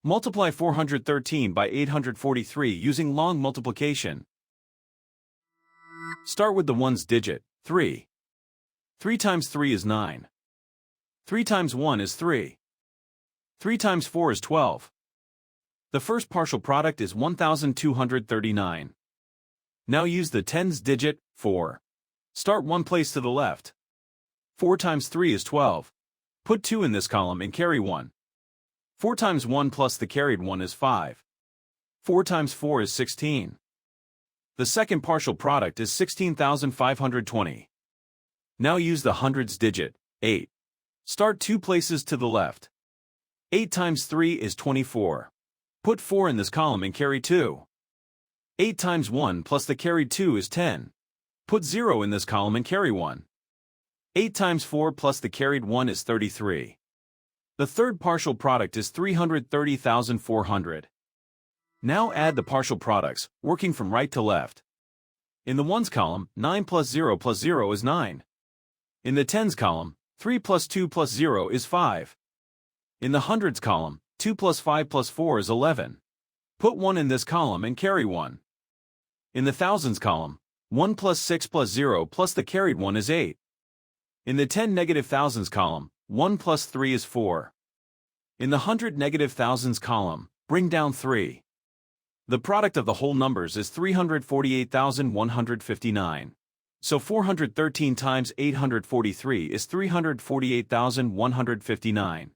Multiply 413 by 843 using long multiplication. Start with the ones digit, 3. 3 times 3 is 9. 3 times 1 is 3. 3 times 4 is 12. The first partial product is 1239. Now use the tens digit, 4. Start one place to the left. 4 times 3 is 12. Put 2 in this column and carry 1. 4 times 1 plus the carried 1 is 5. 4 times 4 is 16. The second partial product is 16,520. Now use the hundreds digit, 8. Start 2 places to the left. 8 times 3 is 24. Put 4 in this column and carry 2. 8 times 1 plus the carried 2 is 10. Put 0 in this column and carry 1. 8 times 4 plus the carried 1 is 33. The third partial product is 330,400. Now add the partial products, working from right to left. In the ones column, 9 plus 0 is 9. In the tens column, 3 plus 2 plus 0 is 5. In the hundreds column, 2 plus 5 plus 4 is 11. Put 1 in this column and carry 1. In the thousands column, 1 plus 6 plus 0 plus the carried 1 is 8. In the 10 negative thousands column, 1 plus 3 is 4. In the hundred negative thousands column, bring down 3. The product of the whole numbers is 348,159. So 413 times 843 is 348,159.